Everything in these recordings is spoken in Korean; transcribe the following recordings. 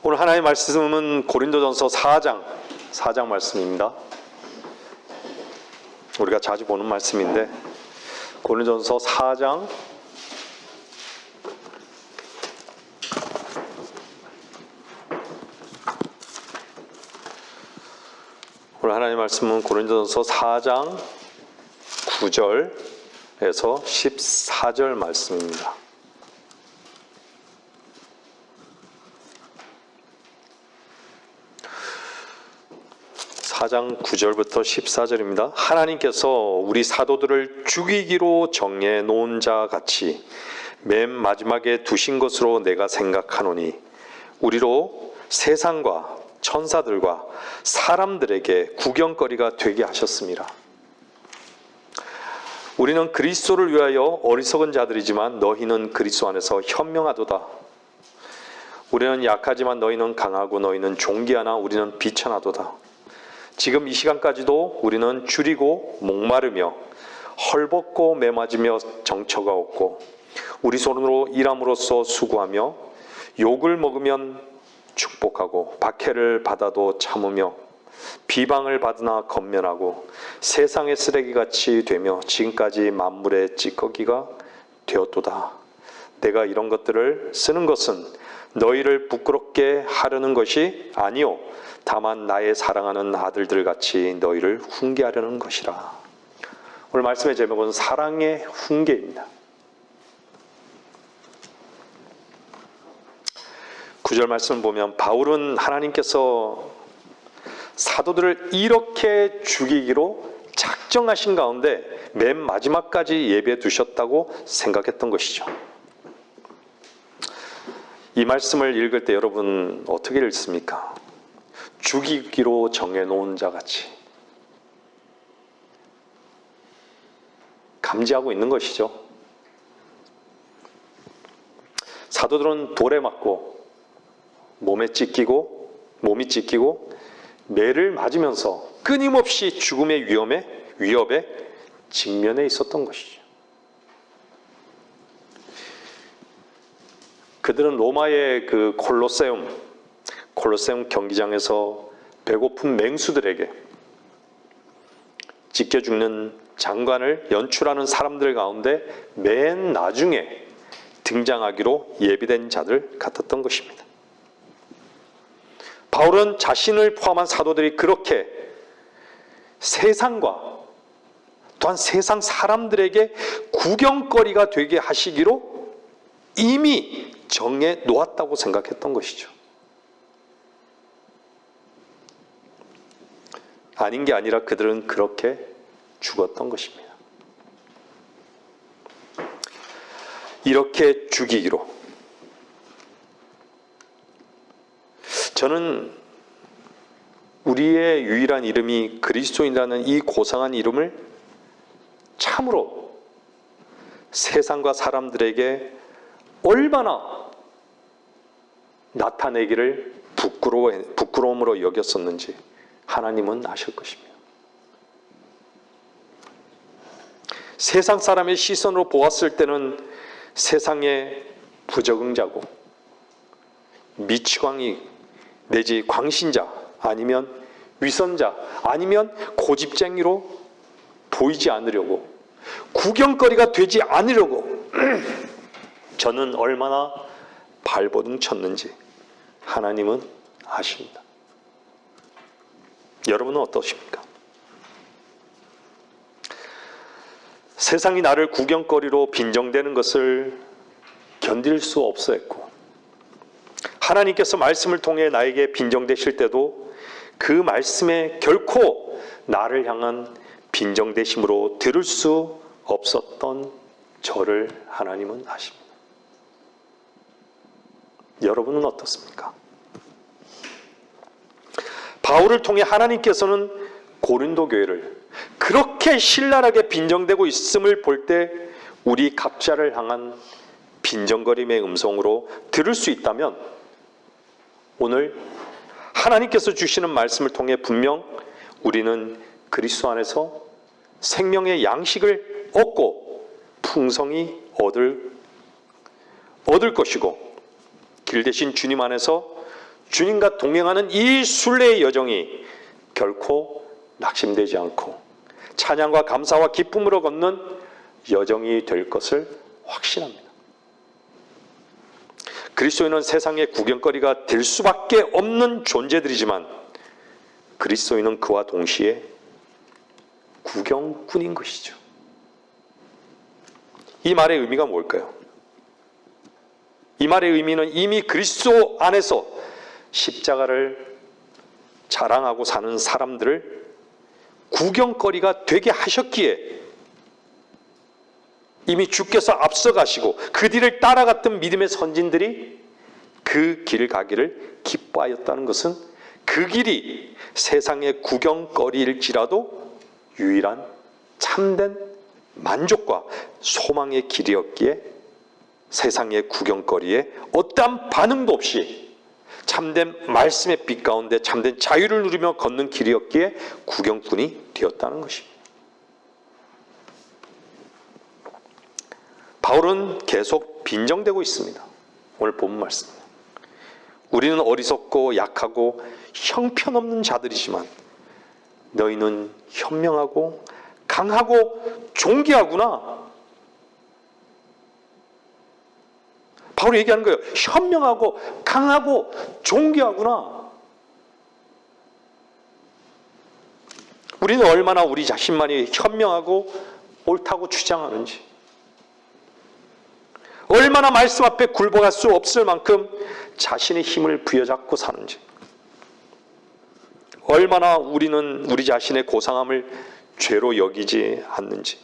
오늘 하나님의 말씀은 고린도전서 4장 말씀입니다. 우리가 자주 보는 말씀인데 고린도전서 4장 오늘 하나님의 말씀은 고린도전서 4장 9절에서 14절 말씀입니다. 4장 9절부터 14절입니다. 하나님께서 우리 사도들을 죽이기로 정해 놓은 자 같이 맨 마지막에 두신 것으로 내가 생각하노니 우리로 세상과 천사들과 사람들에게 구경거리가 되게 하셨습니다. 우리는 그리스도를 위하여 어리석은 자들이지만 너희는 그리스도 안에서 현명하도다. 우리는 약하지만 너희는 강하고 너희는 존귀하나 우리는 비천하도다. 지금 이 시간까지도 우리는 줄이고 목마르며 헐벗고 매맞으며 정처가 없고 우리 손으로 일함으로써 수고하며 욕을 먹으면 축복하고 박해를 받아도 참으며 비방을 받으나 건면하고 세상의 쓰레기같이 되며 지금까지 만물의 찌꺼기가 되었도다. 내가 이런 것들을 쓰는 것은 너희를 부끄럽게 하려는 것이 아니요 다만 나의 사랑하는 아들들 같이 너희를 훈계하려는 것이라. 오늘 말씀의 제목은 사랑의 훈계입니다. 9절 말씀을 보면 바울은 하나님께서 사도들을 이렇게 죽이기로 작정하신 가운데 맨 마지막까지 예비해 두셨다고 생각했던 것이죠. 이 말씀을 읽을 때 여러분 어떻게 읽습니까? 죽이기로 정해놓은 자같이 감지하고 있는 것이죠. 사도들은 돌에 맞고 몸이 찢기고 매를 맞으면서 끊임없이 죽음의 위협에 직면해 있었던 것이죠. 그들은 로마의 그 콜로세움 경기장에서 배고픈 맹수들에게 찢겨 죽는 장관을 연출하는 사람들 가운데 맨 나중에 등장하기로 예비된 자들 같았던 것입니다. 바울은 자신을 포함한 사도들이 그렇게 세상과 또한 세상 사람들에게 구경거리가 되게 하시기로 이미 정해 놓았다고 생각했던 것이죠. 아닌 게 아니라 그들은 그렇게 죽었던 것입니다. 이렇게 죽이기로. 저는 우리의 유일한 이름이 그리스도인이라는 이 고상한 이름을 참으로 세상과 사람들에게 얼마나 나타내기를 부끄러움으로 여겼었는지 하나님은 아실 것입니다. 세상 사람의 시선으로 보았을 때는 세상의 부적응자고 미치광이 내지 광신자 아니면 위선자 아니면 고집쟁이로 보이지 않으려고 구경거리가 되지 않으려고 저는 얼마나 발버둥 쳤는지 하나님은 아십니다. 여러분은 어떠십니까? 세상이 나를 구경거리로 빈정대는 것을 견딜 수 없어 했고 하나님께서 말씀을 통해 나에게 빈정대실 때도 그 말씀에 결코 나를 향한 빈정대심으로 들을 수 없었던 저를 하나님은 아십니다. 여러분은 어떻습니까? 바울을 통해 하나님께서는 고린도 교회를 그렇게 신랄하게 빈정대고 있음을 볼 때 우리 각자를 향한 빈정거림의 음성으로 들을 수 있다면 오늘 하나님께서 주시는 말씀을 통해 분명 우리는 그리스도 안에서 생명의 양식을 얻고 풍성히 얻을 것이고 길 대신 주님 안에서 주님과 동행하는 이 순례의 여정이 결코 낙심되지 않고 찬양과 감사와 기쁨으로 걷는 여정이 될 것을 확신합니다. 그리스도인은 세상의 구경거리가 될 수밖에 없는 존재들이지만 그리스도인은 그와 동시에 구경꾼인 것이죠. 이 말의 의미가 뭘까요? 이 말의 의미는 이미 그리스도 안에서 십자가를 자랑하고 사는 사람들을 구경거리가 되게 하셨기에 이미 주께서 앞서가시고 그 뒤를 따라갔던 믿음의 선진들이 그 길 가기를 기뻐하였다는 것은 그 길이 세상의 구경거리일지라도 유일한 참된 만족과 소망의 길이었기에 세상의 구경거리에 어떠한 반응도 없이 참된 말씀의 빛 가운데 참된 자유를 누리며 걷는 길이었기에 구경꾼이 되었다는 것입니다. 바울은 계속 빈정대고 있습니다. 오늘 본문 말씀. 우리는 어리석고 약하고 형편없는 자들이지만 너희는 현명하고 강하고 존귀하구나. 바울이 얘기하는 거예요. 현명하고 강하고 존귀하구나. 우리는 얼마나 우리 자신만이 현명하고 옳다고 주장하는지, 얼마나 말씀 앞에 굴복할 수 없을 만큼 자신의 힘을 부여잡고 사는지, 얼마나 우리는 우리 자신의 고상함을 죄로 여기지 않는지,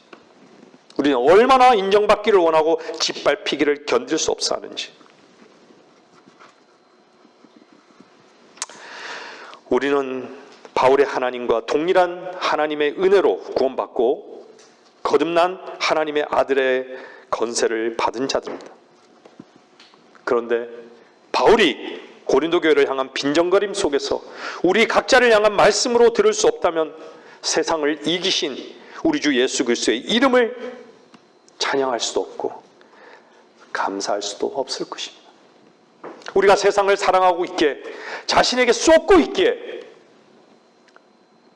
우리는 얼마나 인정받기를 원하고 짓밟히기를 견딜 수 없어 하는지, 우리는 바울의 하나님과 동일한 하나님의 은혜로 구원받고 거듭난 하나님의 아들의 건세를 받은 자들입니다. 그런데 바울이 고린도 교회를 향한 빈정거림 속에서 우리 각자를 향한 말씀으로 들을 수 없다면 세상을 이기신 우리 주 예수 그리스도의 이름을 찬양할 수도 없고 감사할 수도 없을 것입니다. 우리가 세상을 사랑하고 있기에 자신에게 쏟고 있기에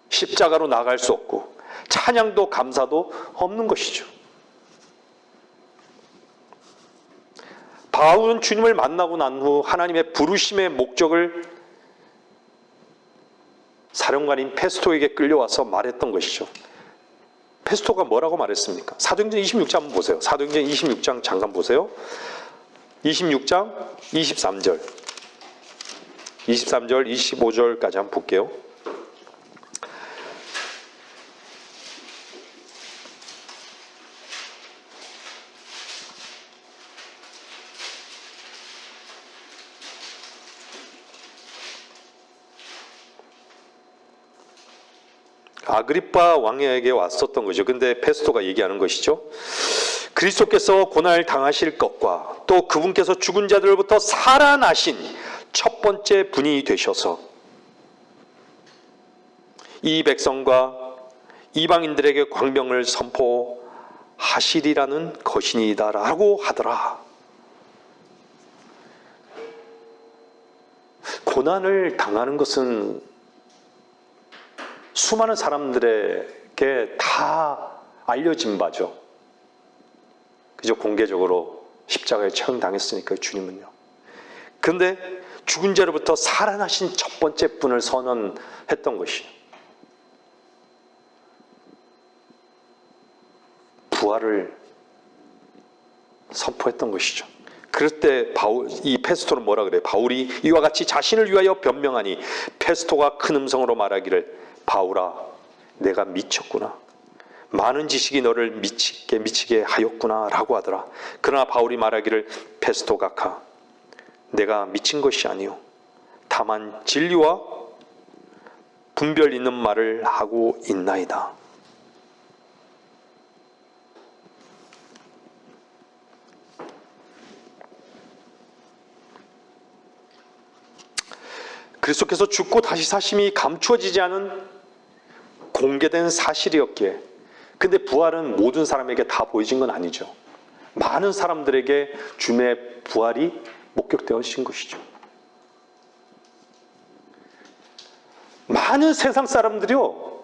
십자가로 나갈 수 없고 찬양도 감사도 없는 것이죠. 바울은 주님을 만나고 난 후 하나님의 부르심의 목적을 사령관인 페스토에게 끌려와서 말했던 것이죠. 페스토가 뭐라고 말했습니까? 사도행전 26장 한번 보세요. 사도행전 26장 잠깐 보세요. 26장 23절 25절까지 한번 볼게요. 아그리빠 왕에게 왔었던 거죠. 근데 페스토가 얘기하는 것이죠. 그리스도께서 고난을 당하실 것과 또 그분께서 죽은 자들로부터 살아나신 첫 번째 분이 되셔서 이 백성과 이방인들에게 광명을 선포하시리라는 것이니다라고 하더라. 고난을 당하는 것은 수많은 사람들에게 다 알려진 바죠. 그죠? 공개적으로 십자가에 처형당했으니까 주님은요. 그런데 죽은 자로부터 살아나신 첫 번째 분을 선언했던 것이요. 부활을 선포했던 것이죠. 그럴 때 이 페스토는 뭐라 그래요? 바울이 이와 같이 자신을 위하여 변명하니 페스토가 큰 음성으로 말하기를 바울아, 내가 미쳤구나. 많은 지식이 너를 미치게 하였구나 라고 하더라. 그러나 바울이 말하기를 페스토 각하, 내가 미친 것이 아니요 다만 진리와 분별 있는 말을 하고 있나이다. 그리스도께서 죽고 다시 사심이 감추어지지 않은 공개된 사실이었기에, 근데 부활은 모든 사람에게 다 보여진 건 아니죠. 많은 사람들에게 주님의 부활이 목격되어진 것이죠. 많은 세상 사람들이요,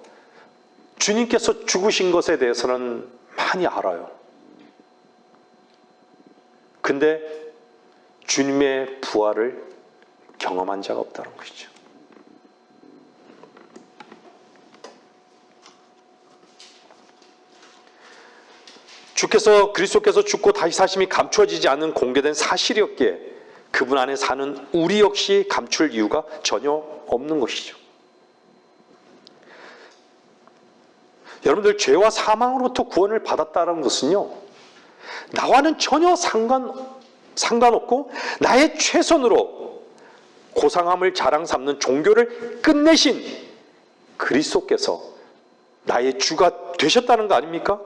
주님께서 죽으신 것에 대해서는 많이 알아요. 근데 주님의 부활을 경험한 자가 없다는 것이죠. 주께서 그리스도께서 죽고 다시 사심이 감추어지지 않은 공개된 사실이었기에 그분 안에 사는 우리 역시 감출 이유가 전혀 없는 것이죠. 여러분들, 죄와 사망으로부터 구원을 받았다는 것은요, 나와는 전혀 상관없고 나의 최선으로 고상함을 자랑 삼는 종교를 끝내신 그리스도께서 나의 주가 되셨다는 거 아닙니까?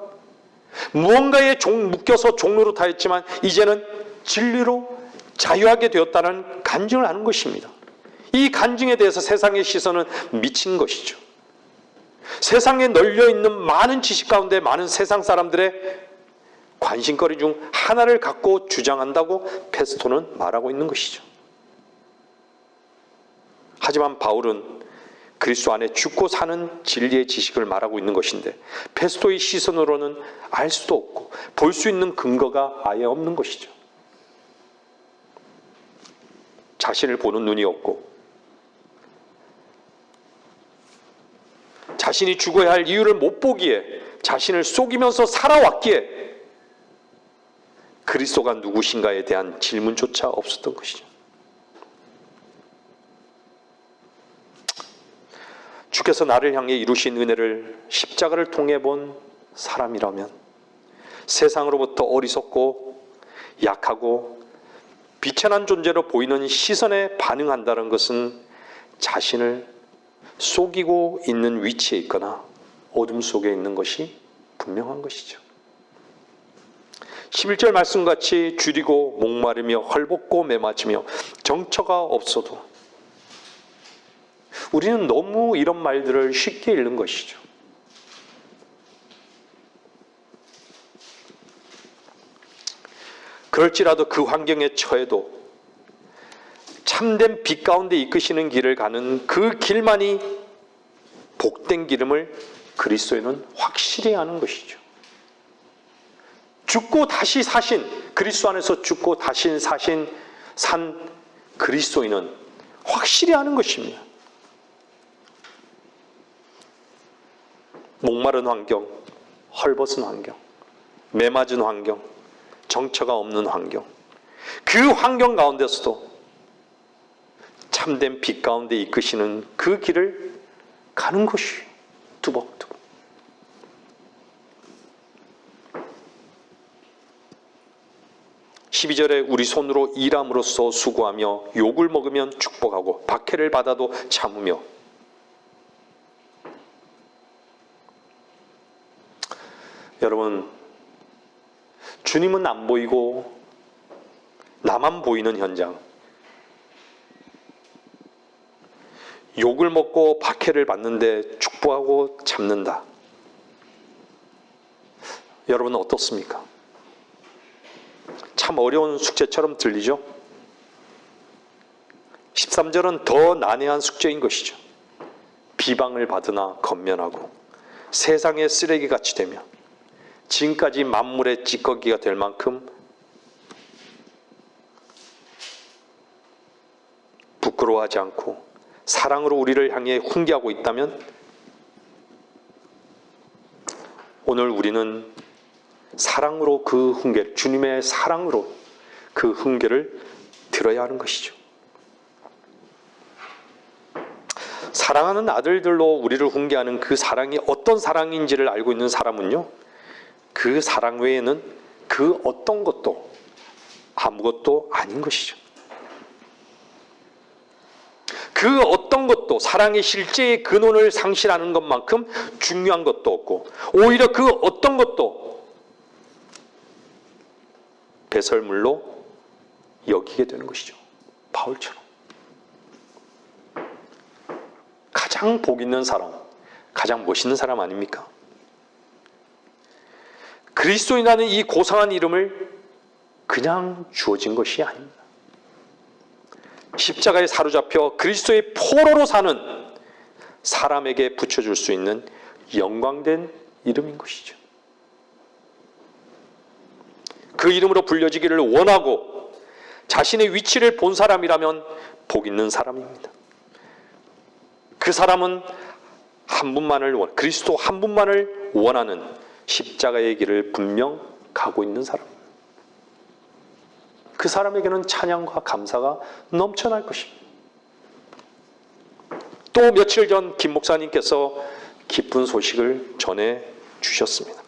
무언가에 묶여서 종로로 타였지만 이제는 진리로 자유하게 되었다는 간증을 하는 것입니다. 이 간증에 대해서 세상의 시선은 미친 것이죠. 세상에 널려있는 많은 지식 가운데 많은 세상 사람들의 관심거리 중 하나를 갖고 주장한다고 페스토는 말하고 있는 것이죠. 하지만 바울은 그리스도 안에 죽고 사는 진리의 지식을 말하고 있는 것인데, 페스토의 시선으로는 알 수도 없고 볼 수 있는 근거가 아예 없는 것이죠. 자신을 보는 눈이 없고 자신이 죽어야 할 이유를 못 보기에 자신을 속이면서 살아왔기에 그리스도가 누구신가에 대한 질문조차 없었던 것이죠. 주께서 나를 향해 이루신 은혜를 십자가를 통해 본 사람이라면 세상으로부터 어리석고 약하고 비천한 존재로 보이는 시선에 반응한다는 것은 자신을 속이고 있는 위치에 있거나 어둠 속에 있는 것이 분명한 것이죠. 11절 말씀같이 줄이고 목마르며 헐벗고 매맞으며 정처가 없어도, 우리는 너무 이런 말들을 쉽게 읽는 것이죠. 그럴지라도 그 환경에 처해도 참된 빛 가운데 이끄시는 길을 가는 그 길만이 복된 길임을 그리스도인은 확실히 아는 것이죠. 죽고 다시 사신, 그리스도 안에서 죽고 다시 산 그리스도인은 확실히 아는 것입니다. 목마른 환경, 헐벗은 환경, 메맞은 환경, 정처가 없는 환경, 그 환경 가운데서도 참된 빛 가운데 이끄시는 그 길을 가는 것이 두벅두벅. (12절에) 우리 손으로 일함으로써 수고하며 욕을 먹으면 축복하고 박해를 받아도 참으며. 여러분, 주님은 안 보이고 나만 보이는 현장, 욕을 먹고 박해를 받는데 축복하고 참는다. 여러분은 어떻습니까? 참 어려운 숙제처럼 들리죠? 13절은 더 난해한 숙제인 것이죠. 비방을 받으나 건면하고 세상의 쓰레기같이 되며 지금까지 만물의 찌꺼기가 될 만큼 부끄러워하지 않고 사랑으로 우리를 향해 훈계하고 있다면, 오늘 우리는 사랑으로 그 훈계, 주님의 사랑으로 그 훈계를 들어야 하는 것이죠. 사랑하는 아들들로 우리를 훈계하는 그 사랑이 어떤 사랑인지를 알고 있는 사람은요, 그 사랑 외에는 그 어떤 것도 아무것도 아닌 것이죠. 그 어떤 것도 사랑의 실제의 근원을 상실하는 것만큼 중요한 것도 없고, 오히려 그 어떤 것도 배설물로 여기게 되는 것이죠. 바울처럼. 가장 복 있는 사람, 가장 멋있는 사람 아닙니까? 그리스도인이라는 이 고상한 이름을 그냥 주어진 것이 아닙니다. 십자가에 사로잡혀 그리스도의 포로로 사는 사람에게 붙여줄 수 있는 영광된 이름인 것이죠. 그 이름으로 불려지기를 원하고 자신의 위치를 본 사람이라면 복 있는 사람입니다. 그 사람은 그리스도 한 분만을 원하는 십자가의 길을 분명 가고 있는 사람입니다. 그 사람에게는 찬양과 감사가 넘쳐날 것입니다. 또 며칠 전 김 목사님께서 기쁜 소식을 전해 주셨습니다.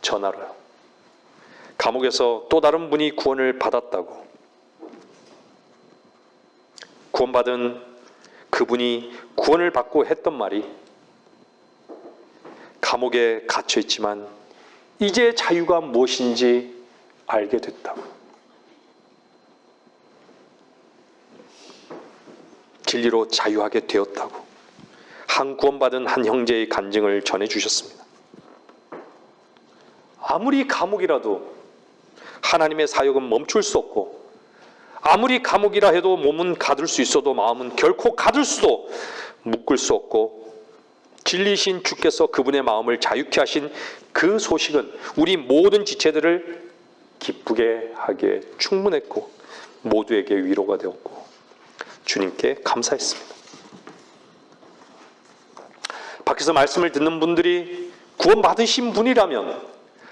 전화로요. 감옥에서 또 다른 분이 구원을 받았다고. 구원받은 그분이 구원을 받고 했던 말이 감옥에 갇혀 있지만 이제 자유가 무엇인지 알게 됐다고. 진리로 자유하게 되었다고. 한 구원받은 한 형제의 간증을 전해주셨습니다. 아무리 감옥이라도 하나님의 사역은 멈출 수 없고, 아무리 감옥이라 해도 몸은 가둘 수 있어도 마음은 결코 가둘 수도 묶을 수 없고, 진리신 주께서 그분의 마음을 자유케 하신 그 소식은 우리 모든 지체들을 기쁘게 하기에 충분했고 모두에게 위로가 되었고 주님께 감사했습니다. 밖에서 말씀을 듣는 분들이 구원받으신 분이라면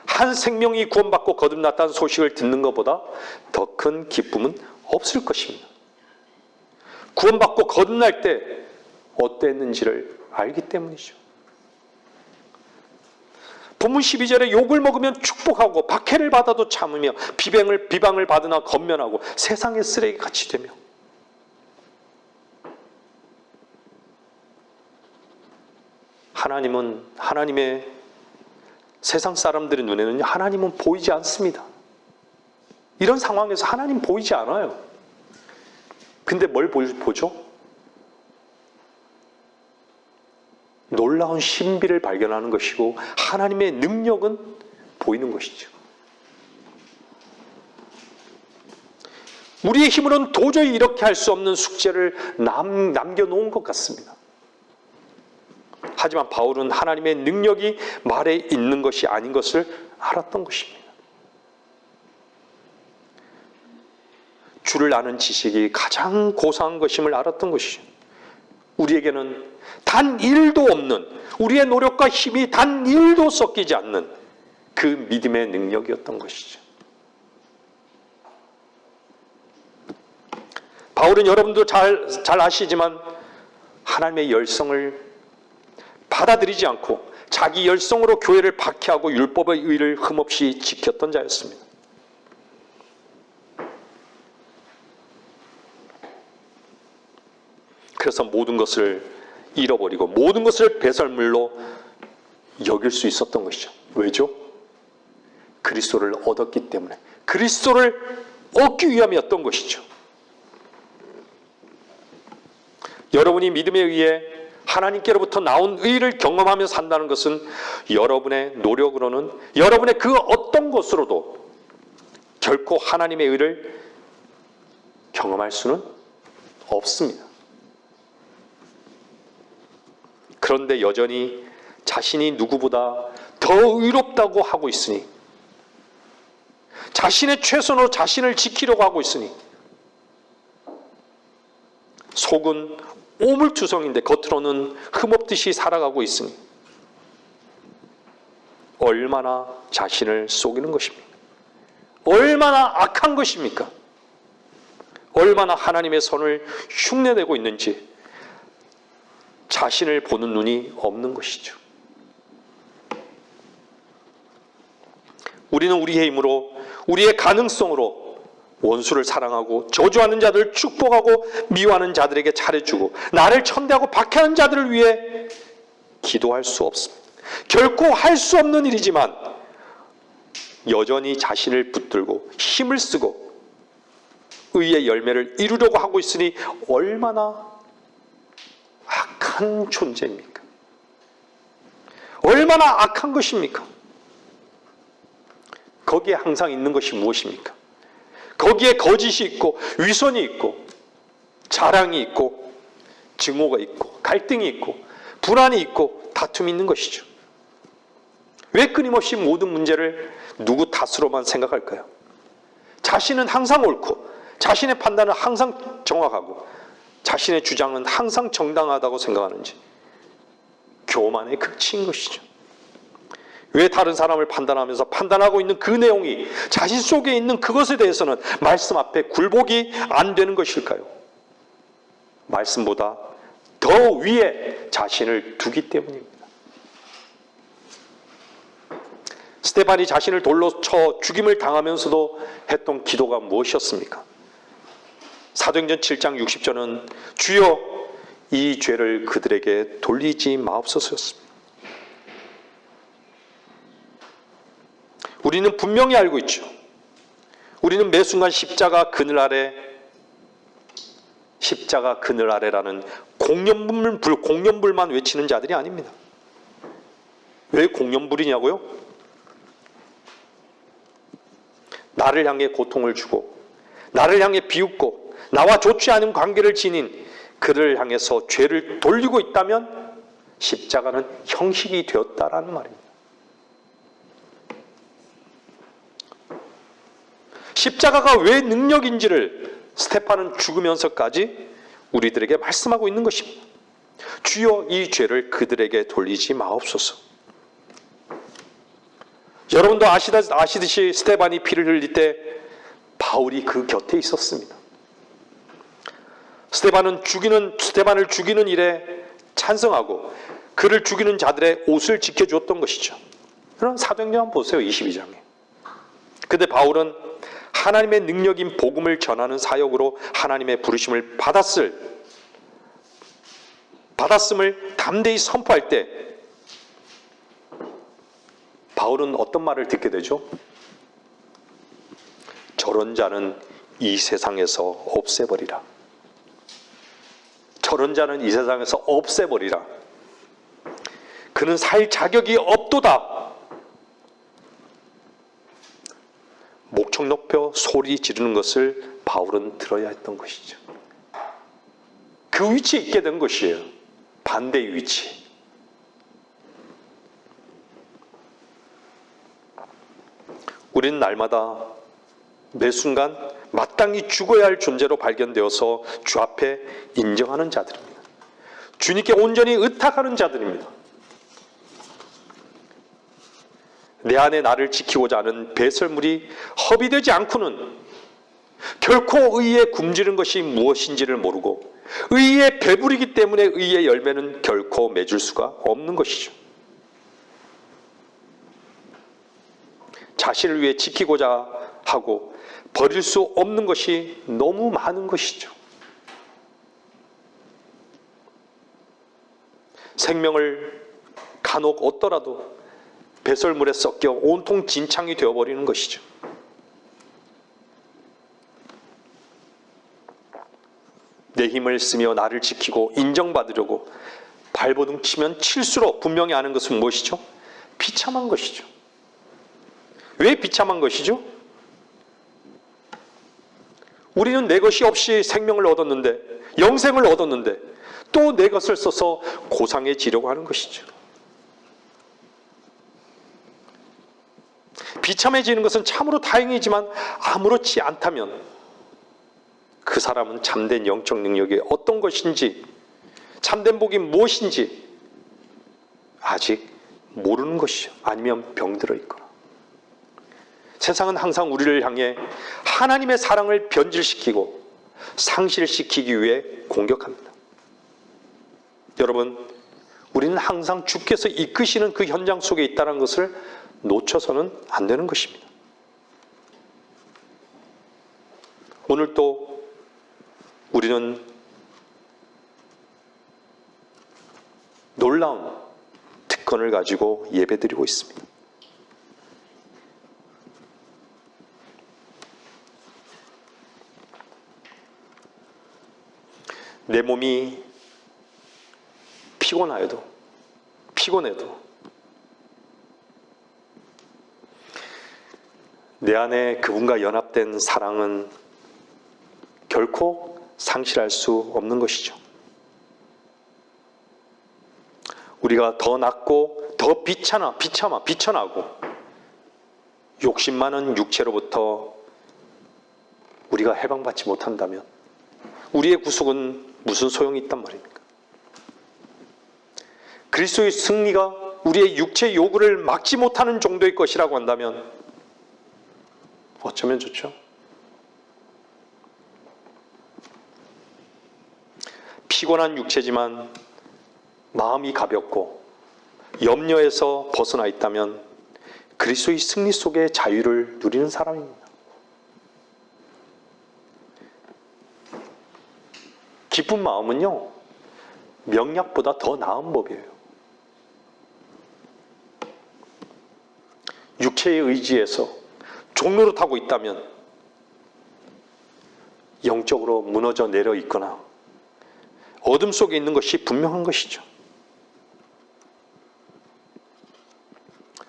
한 생명이 구원받고 거듭났다는 소식을 듣는 것보다 더 큰 기쁨은 없을 것입니다. 구원받고 거듭날 때 어땠는지를 알기 때문이죠. 본문 12절에 욕을 먹으면 축복하고 박해를 받아도 참으며 비방을 받으나 건면하고 세상의 쓰레기같이 되며, 하나님은 하나님의 세상 사람들의 눈에는 하나님은 보이지 않습니다. 이런 상황에서 하나님 보이지 않아요. 근데 뭘 보죠? 놀라운 신비를 발견하는 것이고 하나님의 능력은 보이는 것이죠. 우리의 힘으로는 도저히 이렇게 할 수 없는 숙제를 남겨놓은 것 같습니다. 하지만 바울은 하나님의 능력이 말에 있는 것이 아닌 것을 알았던 것입니다. 주를 아는 지식이 가장 고상한 것임을 알았던 것이죠. 우리에게는 단 1도 없는, 우리의 노력과 힘이 단 1도 섞이지 않는 그 믿음의 능력이었던 것이죠. 바울은 여러분도 잘 아시지만 하나님의 열성을 받아들이지 않고 자기 열성으로 교회를 박해하고 율법의 의를 흠없이 지켰던 자였습니다. 그래서 모든 것을 잃어버리고 모든 것을 배설물로 여길 수 있었던 것이죠. 왜죠? 그리스도를 얻었기 때문에, 그리스도를 얻기 위함이었던 것이죠. 여러분이 믿음에 의해 하나님께로부터 나온 의를 경험하며 산다는 것은 여러분의 노력으로는, 여러분의 그 어떤 것으로도 결코 하나님의 의를 경험할 수는 없습니다. 그런데 여전히 자신이 누구보다 더 의롭다고 하고 있으니, 자신의 최선으로 자신을 지키려고 하고 있으니, 속은 오물투성인데 겉으로는 흠없듯이 살아가고 있으니 얼마나 자신을 속이는 것입니까? 얼마나 악한 것입니까? 얼마나 하나님의 선을 흉내내고 있는지 자신을 보는 눈이 없는 것이죠. 우리는 우리의 힘으로, 우리의 가능성으로 원수를 사랑하고 저주하는 자들을 축복하고 미워하는 자들에게 잘해주고 나를 천대하고 박해하는 자들을 위해 기도할 수 없습니다. 결코 할 수 없는 일이지만 여전히 자신을 붙들고 힘을 쓰고 의의 열매를 이루려고 하고 있으니 얼마나 악한 존재입니까? 얼마나 악한 것입니까? 거기에 항상 있는 것이 무엇입니까? 거기에 거짓이 있고 위선이 있고 자랑이 있고 증오가 있고 갈등이 있고 불안이 있고 다툼이 있는 것이죠. 왜 끊임없이 모든 문제를 누구 탓으로만 생각할까요? 자신은 항상 옳고 자신의 판단은 항상 정확하고 자신의 주장은 항상 정당하다고 생각하는지 교만의 극치인 것이죠. 왜 다른 사람을 판단하면서 판단하고 있는 그 내용이 자신 속에 있는 그것에 대해서는 말씀 앞에 굴복이 안 되는 것일까요? 말씀보다 더 위에 자신을 두기 때문입니다. 스데반이 자신을 돌로 쳐 죽임을 당하면서도 했던 기도가 무엇이었습니까? 사도행전 7장 60절은 주여 이 죄를 그들에게 돌리지 마옵소서였습니다. 우리는 분명히 알고 있죠. 우리는 매 순간 십자가 그늘 아래라는 공연불만 외치는 자들이 아닙니다. 왜 공연불이냐고요? 나를 향해 고통을 주고 나를 향해 비웃고 나와 좋지 않은 관계를 지닌 그를 향해서 죄를 돌리고 있다면 십자가는 형식이 되었다라는 말입니다. 십자가가 왜 능력인지를 스데반은 죽으면서까지 우리들에게 말씀하고 있는 것입니다. 주여 이 죄를 그들에게 돌리지 마옵소서. 여러분도 아시듯이 스데반이 피를 흘릴 때 바울이 그 곁에 있었습니다. 스데반을 죽이는 일에 찬성하고 그를 죽이는 자들의 옷을 지켜주었던 것이죠. 그럼 사도행전 한번 보세요. 22장에. 근데 바울은 하나님의 능력인 복음을 전하는 사역으로 하나님의 부르심을 받았음을 담대히 선포할 때 바울은 어떤 말을 듣게 되죠? 저런 자는 이 세상에서 없애버리라. 저런 자는 이 세상에서 없애버리라. 그는 살 자격이 없도다. 목청 높여 소리 지르는 것을 바울은 들어야 했던 것이죠. 그 위치에 있게 된 것이에요. 반대의 위치. 우리는 날마다 매 순간 마땅히 죽어야 할 존재로 발견되어서 주 앞에 인정하는 자들입니다. 주님께 온전히 의탁하는 자들입니다. 내 안에 나를 지키고자 하는 배설물이 허비되지 않고는 결코 의에 굶주린 것이 무엇인지를 모르고 의에 배부리기 때문에 의의 열매는 결코 맺을 수가 없는 것이죠. 자신을 위해 지키고자 하고 버릴 수 없는 것이 너무 많은 것이죠. 생명을 간혹 얻더라도 배설물에 섞여 온통 진창이 되어버리는 것이죠. 내 힘을 쓰며 나를 지키고 인정받으려고 발버둥 치면 칠수록 분명히 아는 것은 무엇이죠? 비참한 것이죠. 왜 비참한 것이죠? 우리는 내 것이 없이 생명을 얻었는데, 영생을 얻었는데 또 내 것을 써서 고상해지려고 하는 것이죠. 비참해지는 것은 참으로 다행이지만 아무렇지 않다면 그 사람은 참된 영적 능력이 어떤 것인지, 참된 복이 무엇인지 아직 모르는 것이죠. 아니면 병들어 있거나. 세상은 항상 우리를 향해 하나님의 사랑을 변질시키고 상실시키기 위해 공격합니다. 여러분, 우리는 항상 주께서 이끄시는 그 현장 속에 있다는 것을 놓쳐서는 안 되는 것입니다. 오늘 또 우리는 놀라운 특권을 가지고 예배드리고 있습니다. 내 몸이 피곤해도 내 안에 그분과 연합된 사랑은 결코 상실할 수 없는 것이죠. 우리가 더 낮고 더 비천하고 욕심 많은 육체로부터 우리가 해방받지 못한다면 우리의 구속은 무슨 소용이 있단 말입니까? 그리스도의 승리가 우리의 육체의 요구를 막지 못하는 정도의 것이라고 한다면 어쩌면 좋죠? 피곤한 육체지만 마음이 가볍고 염려에서 벗어나 있다면 그리스도의 승리 속의 자유를 누리는 사람입니다. 기쁜 마음은요, 명약보다 더 나은 법이에요. 육체의 의지에서 종로를 타고 있다면 영적으로 무너져 내려 있거나 어둠 속에 있는 것이 분명한 것이죠.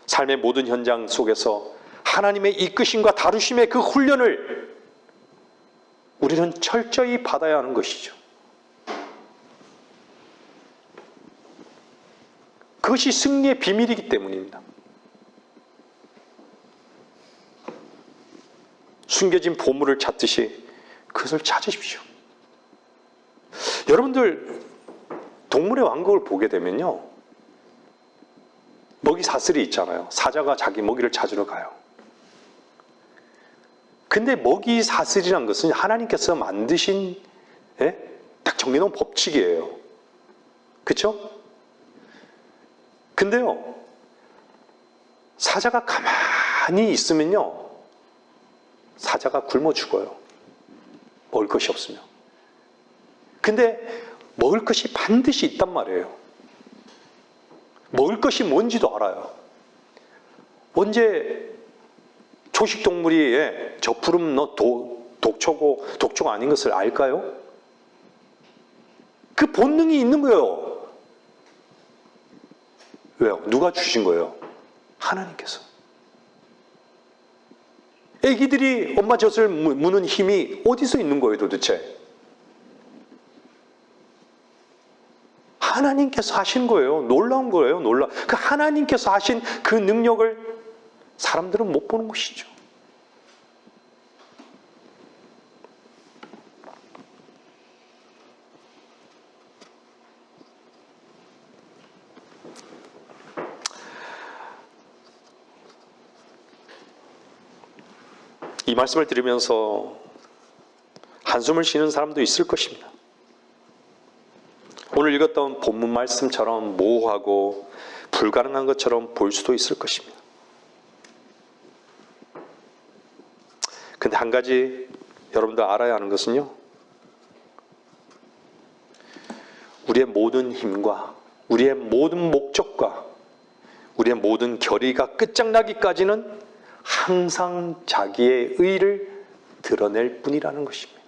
삶의 모든 현장 속에서 하나님의 이끄심과 다루심의 그 훈련을 우리는 철저히 받아야 하는 것이죠. 그것이 승리의 비밀이기 때문입니다. 숨겨진 보물을 찾듯이 그것을 찾으십시오. 여러분들 동물의 왕국을 보게 되면요, 먹이 사슬이 있잖아요. 사자가 자기 먹이를 찾으러 가요. 근데 먹이 사슬이란 것은 하나님께서 만드신 딱 정해놓은 법칙이에요. 그렇죠? 근데요, 사자가 가만히 있으면요, 사자가 굶어 죽어요. 먹을 것이 없으면. 근데 먹을 것이 반드시 있단 말이에요. 먹을 것이 뭔지도 알아요. 언제 초식동물이 저 푸른 독초가 아닌 것을 알까요? 그 본능이 있는 거예요. 왜요? 누가 주신 거예요? 하나님께서. 애기들이 엄마 젖을 무는 힘이 어디서 있는 거예요, 도대체? 하나님께서 하신 거예요. 놀라운 거예요. 그 하나님께서 하신 그 능력을 사람들은 못 보는 것이죠. 이 말씀을 들으면서 한숨을 쉬는 사람도 있을 것입니다. 오늘 읽었던 본문 말씀처럼 모호하고 불가능한 것처럼 보일 수도 있을 것입니다. 근데 한 가지 여러분들 알아야 하는 것은요, 우리의 모든 힘과 우리의 모든 목적과 우리의 모든 결의가 끝장나기까지는 항상 자기의 의를 드러낼 뿐이라는 것입니다.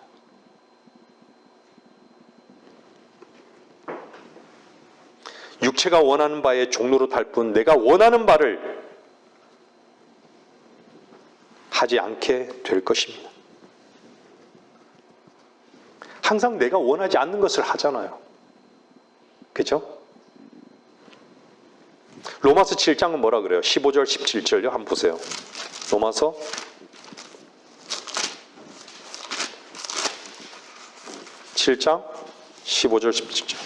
육체가 원하는 바에 종로로 탈 뿐 내가 원하는 바를 하지 않게 될 것입니다. 항상 내가 원하지 않는 것을 하잖아요. 그렇죠? 로마서 7장은 뭐라 그래요? 15절 17절요. 한번 보세요. 로마서 7장 15절 17절.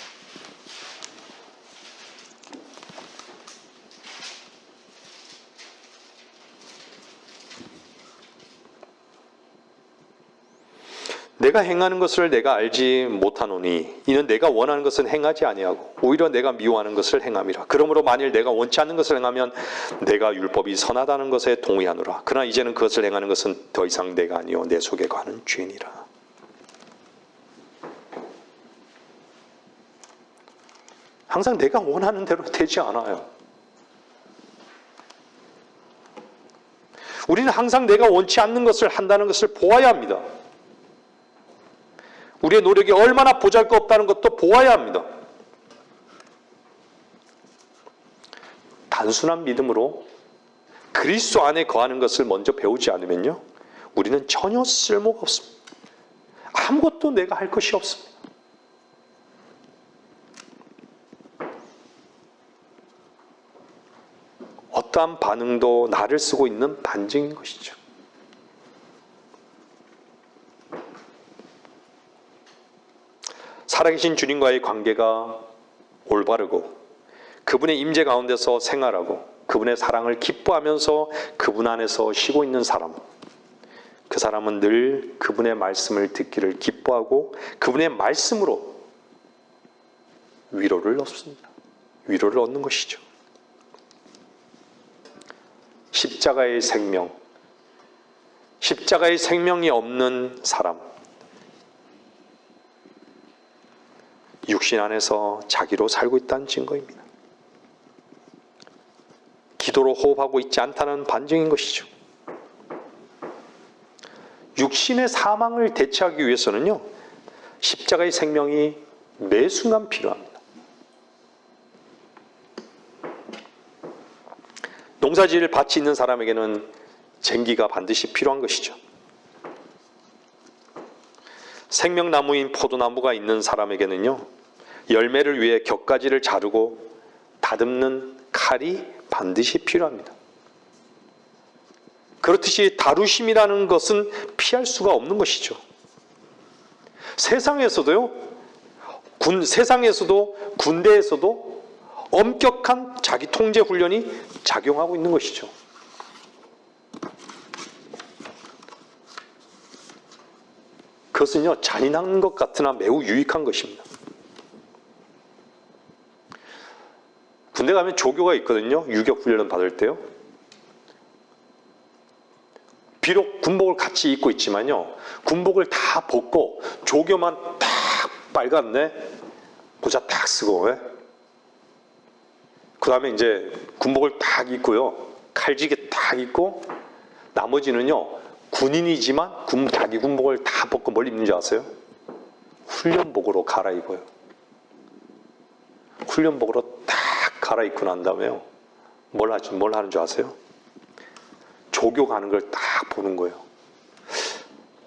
내가 행하는 것을 내가 알지 못하노니 이는 내가 원하는 것은 행하지 아니하고 오히려 내가 미워하는 것을 행함이라. 그러므로 만일 내가 원치 않는 것을 행하면 내가 율법이 선하다는 것에 동의하노라. 그러나 이제는 그것을 행하는 것은 더 이상 내가 아니요 내 속에 거하는 죄니라. 항상 내가 원하는 대로 되지 않아요. 우리는 항상 내가 원치 않는 것을 한다는 것을 보아야 합니다. 우리의 노력이 얼마나 보잘것없다는 것도 보아야 합니다. 단순한 믿음으로 그리스도 안에 거하는 것을 먼저 배우지 않으면요, 우리는 전혀 쓸모가 없습니다. 아무것도 내가 할 것이 없습니다. 어떠한 반응도 나를 쓰고 있는 반증인 것이죠. 살아계신 주님과의 관계가 올바르고 그분의 임재 가운데서 생활하고 그분의 사랑을 기뻐하면서 그분 안에서 쉬고 있는 사람, 그 사람은 늘 그분의 말씀을 듣기를 기뻐하고 그분의 말씀으로 위로를 얻습니다. 위로를 얻는 것이죠. 십자가의 생명, 십자가의 생명이 없는 사람, 육신 안에서 자기로 살고 있다는 증거입니다. 기도로 호흡하고 있지 않다는 반증인 것이죠. 육신의 사망을 대체하기 위해서는요, 십자가의 생명이 매 순간 필요합니다. 농사지을 밭이 있는 사람에게는 쟁기가 반드시 필요한 것이죠. 생명나무인 포도나무가 있는 사람에게는요, 열매를 위해 격가지를 자르고 다듬는 칼이 반드시 필요합니다. 그렇듯이 다루심이라는 것은 피할 수가 없는 것이죠. 세상에서도 군대에서도 엄격한 자기 통제 훈련이 작용하고 있는 것이죠. 그것은요, 잔인한 것 같으나 매우 유익한 것입니다. 군대 가면 조교가 있거든요. 유격 훈련 받을 때요. 비록 군복을 같이 입고 있지만요, 군복을 다 벗고 조교만 딱 빨갛네, 고자 딱 쓰고, 그 다음에 이제 군복을 딱 입고요, 칼지게 딱 입고, 나머지는요 군인이지만 자기 군복을 다 벗고 뭘 입는 줄 아세요? 훈련복으로 갈아입어요. 훈련복으로 딱 갈아입고 난 다음에요, 뭘 하는 줄 아세요? 조교 가는 걸 딱 보는 거예요.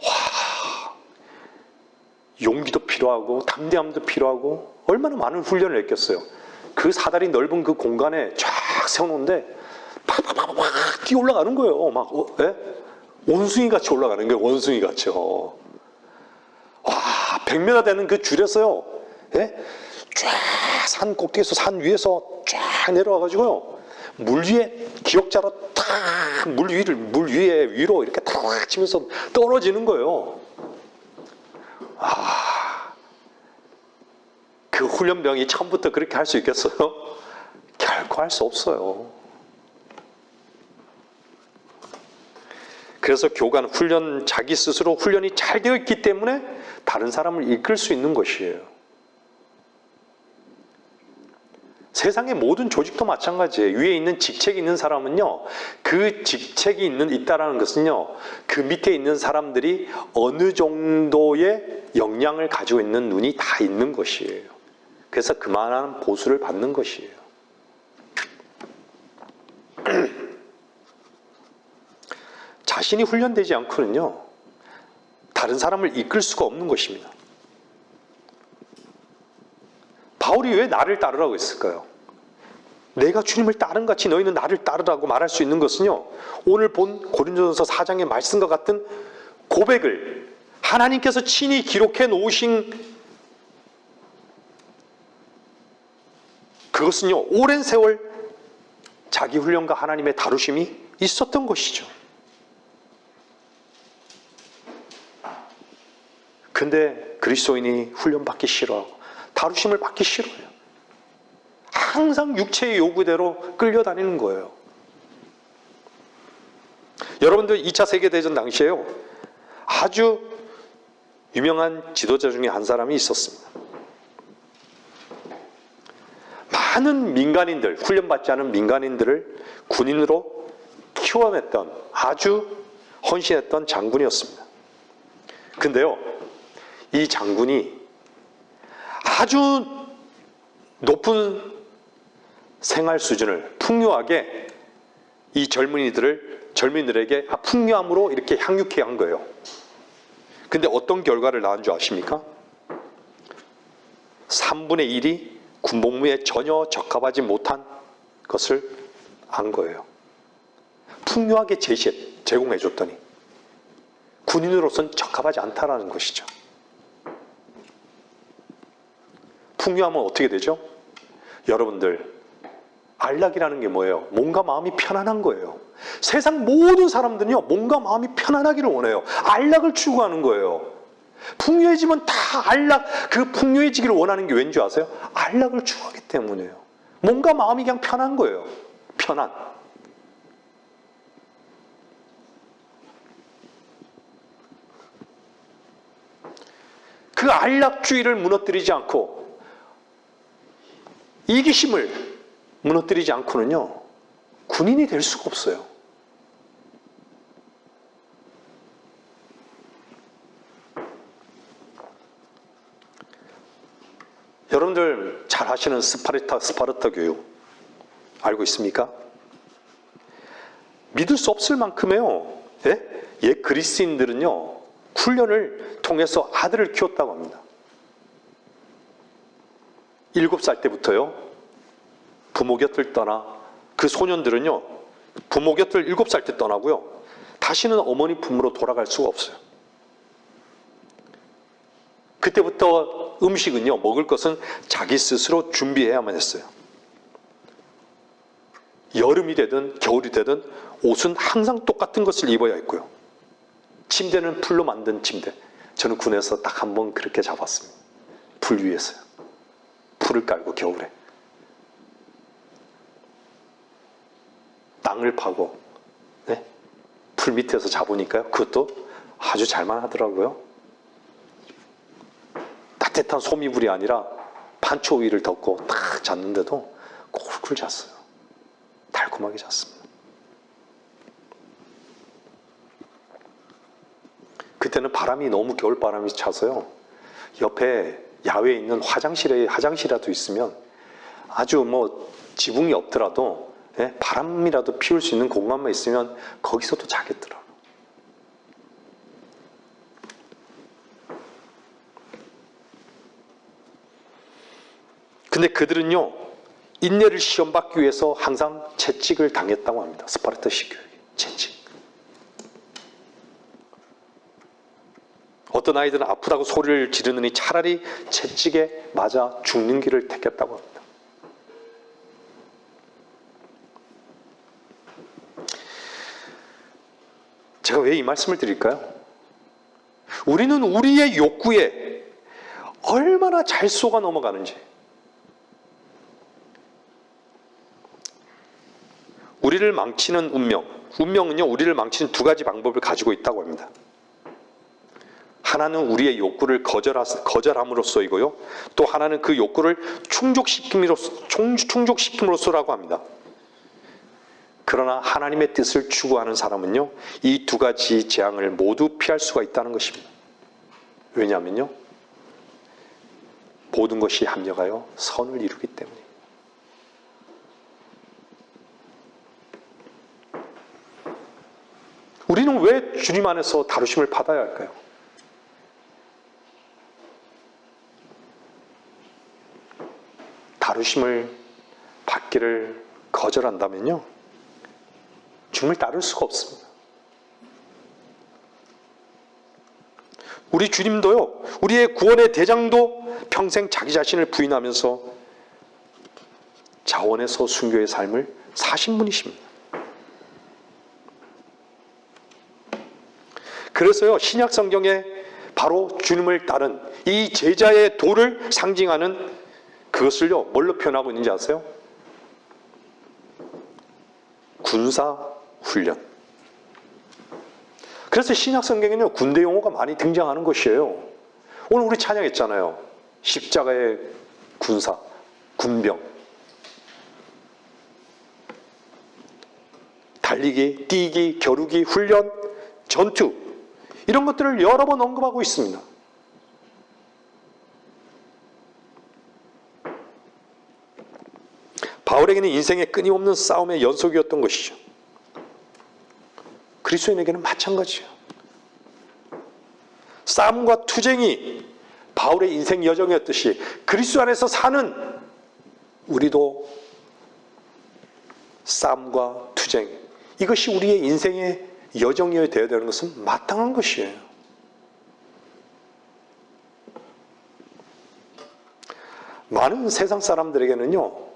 와, 용기도 필요하고 담대함도 필요하고 얼마나 많은 훈련을 했겠어요. 그 사다리 넓은 그 공간에 쫙 세워놓는데 팍팍팍팍 뛰어 올라가는 거예요. 막 원숭이 같이 올라가는 거예요. 원숭이 같이요. 와, 100m 되는 그 줄에서요, 쫙 산 꼭대기에서 산 위에서 쫙 내려와가지고요, 물 위에 기역자로 탁 물 위로 이렇게 탁 치면서 떨어지는 거예요. 그 훈련병이 처음부터 그렇게 할 수 있겠어요? 결코 할 수 없어요. 그래서 교관 자기 스스로 훈련이 잘 되어 있기 때문에 다른 사람을 이끌 수 있는 것이에요. 세상의 모든 조직도 마찬가지예요. 위에 있는 직책이 있는 사람은요, 그 직책이 있다라는 것은요, 그 밑에 있는 사람들이 어느 정도의 역량을 가지고 있는 눈이 다 있는 것이에요. 그래서 그만한 보수를 받는 것이에요. 자신이 훈련되지 않고는요, 다른 사람을 이끌 수가 없는 것입니다. 바울이 왜 나를 따르라고 했을까요? 내가 주님을 따른 같이 너희는 나를 따르라고 말할 수 있는 것은요, 오늘 본 고린도전서 4장의 말씀과 같은 고백을 하나님께서 친히 기록해 놓으신 그것은요, 오랜 세월 자기 훈련과 하나님의 다루심이 있었던 것이죠. 근데 그리스도인이 훈련받기 싫어하고 다루심을 받기 싫어해요. 항상 육체의 요구대로 끌려다니는 거예요. 여러분들 2차 세계대전 당시에요, 아주 유명한 지도자 중에 한 사람이 있었습니다. 많은 민간인들, 훈련받지 않은 민간인들을 군인으로 키워냈던 아주 헌신했던 장군이었습니다. 근데요, 이 장군이 아주 높은 생활 수준을 풍요하게 이 젊은이들에게 풍요함으로 이렇게 향유케 한 거예요. 근데 어떤 결과를 낳은 줄 아십니까? 3분의 1이 군복무에 전혀 적합하지 못한 것을 안 거예요. 풍요하게 제공해 줬더니 군인으로서는 적합하지 않다라는 것이죠. 풍요하면 어떻게 되죠? 여러분들, 안락이라는 게 뭐예요? 몸과 마음이 편안한 거예요. 세상 모든 사람들은요, 몸과 마음이 편안하기를 원해요. 안락을 추구하는 거예요. 풍요해지면 다 안락, 그 풍요해지기를 원하는 게 왠지 아세요? 안락을 추구하기 때문이에요. 몸과 마음이 그냥 편한 거예요. 편안. 그 안락주의를 무너뜨리지 않고 이기심을 무너뜨리지 않고는요, 군인이 될 수가 없어요. 여러분들 잘 아시는 스파르타 교육 알고 있습니까? 믿을 수 없을 만큼에요. 옛 그리스인들은요, 훈련을 통해서 아들을 키웠다고 합니다. 7살 때부터요, 부모 곁을 떠나, 그 소년들은요, 부모 곁을 7살 때 떠나고요, 다시는 어머니 품으로 돌아갈 수가 없어요. 그때부터 음식은요, 먹을 것은 자기 스스로 준비해야만 했어요. 여름이 되든 겨울이 되든 옷은 항상 똑같은 것을 입어야 했고요. 침대는 풀로 만든 침대. 저는 군에서 딱 한 번 그렇게 잡았습니다. 풀 위에서요. 풀을 깔고 겨울에. 땅을 파고, 네? 풀 밑에서 잡으니까요. 그것도 아주 잘만 하더라고요. 따뜻한 소미불이 아니라 반초 위를 덮고 딱 잤는데도 꿀꿀 잤어요. 달콤하게 잤습니다. 그때는 바람이 너무 겨울바람이 차서요, 옆에 야외에 있는 화장실이라도 있으면 아주 지붕이 없더라도 바람이라도 피울 수 있는 공간만 있으면 거기서도 자겠더라고요. 근데 그들은요, 인내를 시험받기 위해서 항상 채찍을 당했다고 합니다. 스파르타식 교육이. 채찍. 어떤 아이들은 아프다고 소리를 지르느니 차라리 채찍에 맞아 죽는 길을 택했다고 합니다. 제가 왜 이 말씀을 드릴까요? 우리는 우리의 욕구에 얼마나 잘 속아 넘어가는지, 우리를 망치는 운명은요, 우리를 망치는 두 가지 방법을 가지고 있다고 합니다. 하나는 우리의 욕구를 거절함으로써이고요, 또 하나는 그 욕구를 충족시킴으로써라고 합니다. 그러나 하나님의 뜻을 추구하는 사람은요, 이 두 가지 재앙을 모두 피할 수가 있다는 것입니다. 왜냐하면요, 모든 것이 합력하여 선을 이루기 때문에. 우리는 왜 주님 안에서 다루심을 받아야 할까요? 다루심을 받기를 거절한다면요, 주님을 따를 수가 없습니다. 우리 주님도요, 우리의 구원의 대장도 평생 자기 자신을 부인하면서 자원에서 순교의 삶을 사신 분이십니다. 그래서요, 신약 성경에 바로 주님을 따른 이 제자의 도를 상징하는 그것을요, 뭘로 표현하고 있는지 아세요? 군사훈련. 그래서 신약 성경에는요, 군대 용어가 많이 등장하는 것이에요. 오늘 우리 찬양했잖아요. 십자가의 군사, 군병. 달리기, 뛰기, 겨루기, 훈련, 전투, 이런 것들을 여러 번 언급하고 있습니다. 바울에게는 인생의 끊임없는 싸움의 연속이었던 것이죠. 그리스도인에게는 마찬가지예요. 싸움과 투쟁이 바울의 인생 여정이었듯이 그리스도 안에서 사는 우리도 싸움과 투쟁, 이것이 우리의 인생의 여정이어야 되어야 되는 것은 마땅한 것이에요. 많은 세상 사람들에게는요,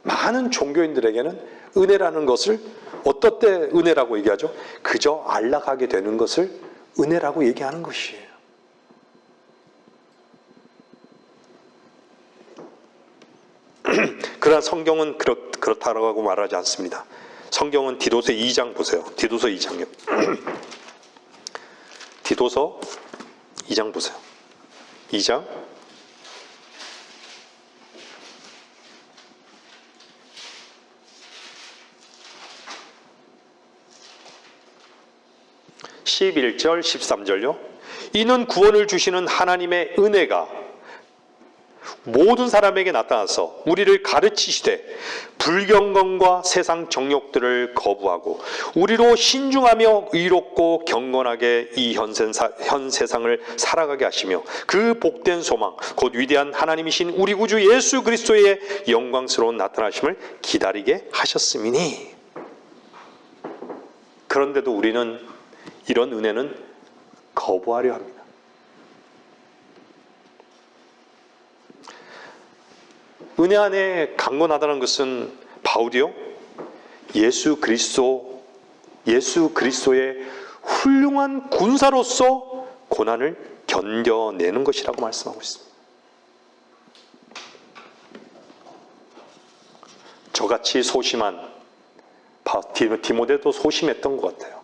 많은 종교인들에게는 은혜라는 것을 어떨 때 은혜라고 얘기하죠? 그저 안락하게 되는 것을 은혜라고 얘기하는 것이에요. 그러나 성경은 그렇다고 말하지 않습니다. 성경은 디도서 2장 보세요. 디도서 2장요. 디도서 2장 보세요. 2장 11절 13절요. 이는 구원을 주시는 하나님의 은혜가 모든 사람에게 나타나서 우리를 가르치시되 불경건과 세상 정욕들을 거부하고 우리로 신중하며 의롭고 경건하게 이 현 세상을 살아가게 하시며 그 복된 소망 곧 위대한 하나님이신 우리 구주 예수 그리스도의 영광스러운 나타나심을 기다리게 하셨음이니. 그런데도 우리는 이런 은혜는 거부하려 합니다. 은혜 안에 강건하다는 것은 바울이요, 예수 그리스도의 훌륭한 군사로서 고난을 견뎌내는 것이라고 말씀하고 있습니다. 저같이 소심한 디모데도 소심했던 것 같아요.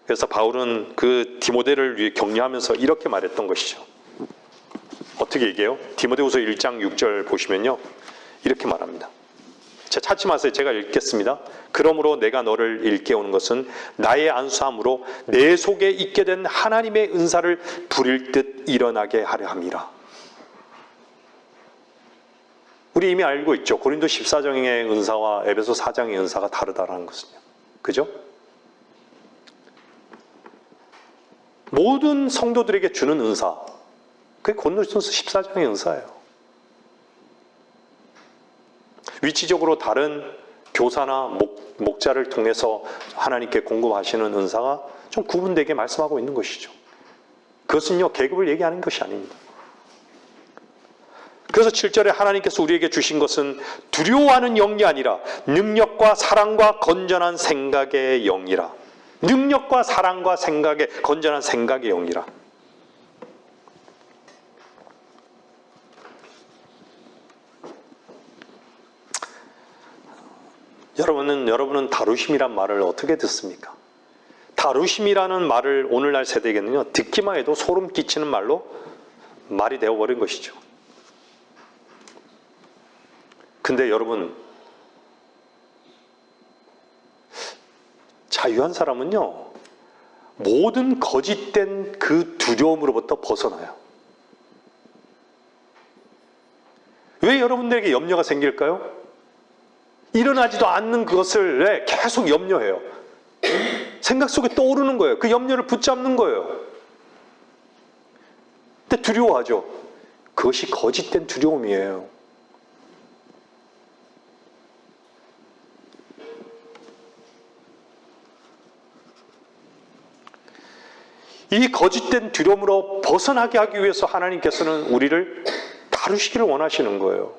그래서 바울은 그 디모데를 위해 격려하면서 이렇게 말했던 것이죠. 어떻게 얘기해요? 디모데후서 1장 6절 보시면요, 이렇게 말합니다. 찾지 마세요. 제가 읽겠습니다. 그러므로 내가 너를 일깨우는 것은 나의 안수함으로 내 속에 있게 된 하나님의 은사를 부릴 듯 일어나게 하려 함이라. 우리 이미 알고 있죠. 고린도 14장의 은사와 에베소 4장의 은사가 다르다는 것은요. 그죠? 모든 성도들에게 주는 은사, 그게 고린도전서 14장의 은사예요. 위치적으로 다른 교사나 목자를 통해서 하나님께 공급하시는 은사가 좀 구분되게 말씀하고 있는 것이죠. 그것은요, 계급을 얘기하는 것이 아닙니다. 그래서 7절에 하나님께서 우리에게 주신 것은 두려워하는 영이 아니라 능력과 사랑과 건전한 생각의 영이라. 능력과 사랑과 생각의 건전한 생각의 영이라. 여러분은 다루심이란 말을 어떻게 듣습니까? 다루심이라는 말을 오늘날 세대에게는요, 듣기만 해도 소름 끼치는 말이 되어버린 것이죠. 근데 여러분, 자유한 사람은요, 모든 거짓된 그 두려움으로부터 벗어나요. 왜 여러분들에게 염려가 생길까요? 일어나지도 않는 그것을 계속 염려해요. 생각 속에 떠오르는 거예요. 그 염려를 붙잡는 거예요. 근데 두려워하죠. 그것이 거짓된 두려움이에요. 이 거짓된 두려움으로 벗어나게 하기 위해서 하나님께서는 우리를 다루시기를 원하시는 거예요.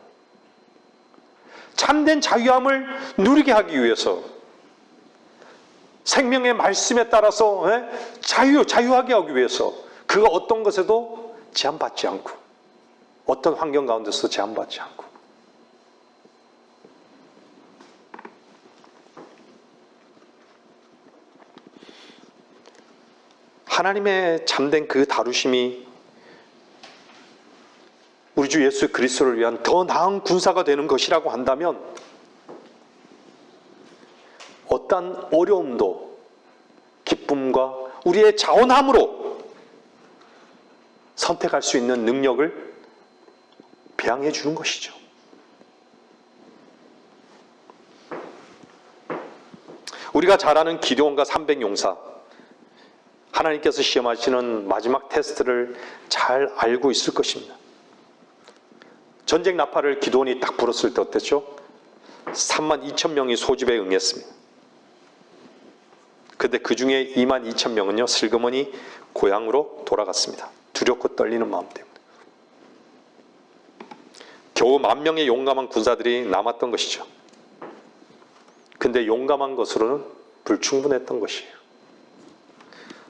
참된 자유함을 누리게 하기 위해서, 생명의 말씀에 따라서 자유하게 하기 위해서, 그가 어떤 것에도 제한받지 않고, 어떤 환경 가운데서 제한받지 않고, 하나님의 참된 그 다루심이 우리 주 예수 그리스도를 위한 더 나은 군사가 되는 것이라고 한다면, 어떠한 어려움도 기쁨과 우리의 자원함으로 선택할 수 있는 능력을 배양해 주는 것이죠. 우리가 잘 아는 기드온과 300용사, 하나님께서 시험하시는 마지막 테스트를 잘 알고 있을 것입니다. 전쟁 나팔을 기드온이 딱 불었을 때 어땠죠? 32,000명이 소집에 응했습니다. 근데 그 중에 22,000명은요, 슬그머니 고향으로 돌아갔습니다. 두렵고 떨리는 마음 때문에. 겨우 10,000명의 용감한 군사들이 남았던 것이죠. 근데 용감한 것으로는 불충분했던 것이에요.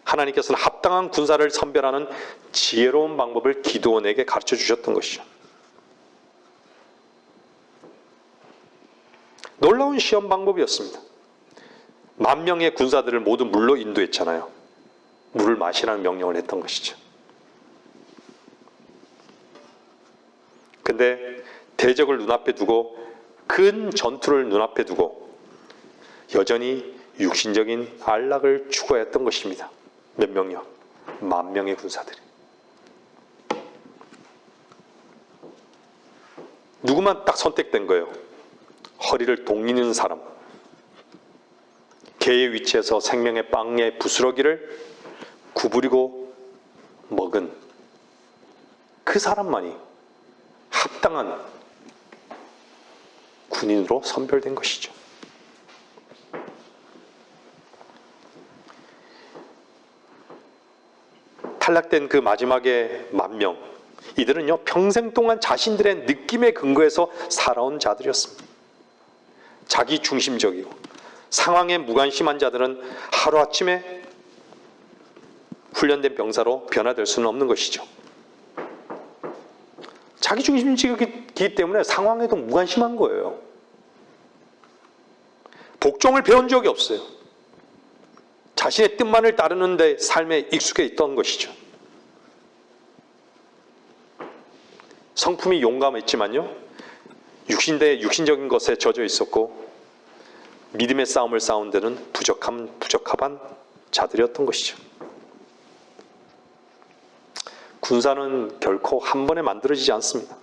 하나님께서는 합당한 군사를 선별하는 지혜로운 방법을 기드온에게 가르쳐 주셨던 것이죠. 놀라운 시험 방법이었습니다. 10,000명의 군사들을 모두 물로 인도했잖아요. 물을 마시라는 명령을 했던 것이죠. 근데 대적을 눈앞에 두고, 큰 전투를 눈앞에 두고 여전히 육신적인 안락을 추구했던 것입니다. 몇 명이요? 10,000명의 군사들이. 누구만 딱 선택된 거예요. 허리를 동이는 사람, 개의 위치에서 생명의 빵의 부스러기를 구부리고 먹은 그 사람만이 합당한 군인으로 선별된 것이죠. 탈락된 그 마지막의 10,000명, 이들은요, 평생 동안 자신들의 느낌에 근거해서 살아온 자들이었습니다. 자기 중심적이고 상황에 무관심한 자들은 하루아침에 훈련된 병사로 변화될 수는 없는 것이죠. 자기 중심적이기 때문에 상황에도 무관심한 거예요. 복종을 배운 적이 없어요. 자신의 뜻만을 따르는 데 삶에 익숙해 있던 것이죠. 성품이 용감했지만요, 육신적인 것에 젖어 있었고 믿음의 싸움을 싸운 데는 부적합한 자들이었던 것이죠. 군사는 결코 한 번에 만들어지지 않습니다.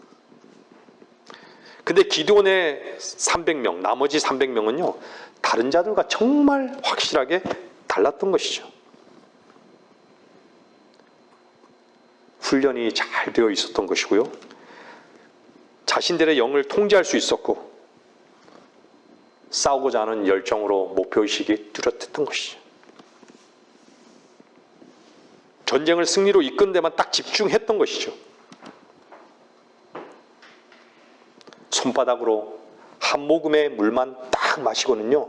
근데 기드온의 300명, 나머지 300명은요, 다른 자들과 정말 확실하게 달랐던 것이죠. 훈련이 잘 되어 있었던 것이고요, 자신들의 영을 통제할 수 있었고, 싸우고자 하는 열정으로 목표의식이 뚜렷했던 것이죠. 전쟁을 승리로 이끈 데만 딱 집중했던 것이죠. 손바닥으로 한 모금의 물만 딱 마시고는요,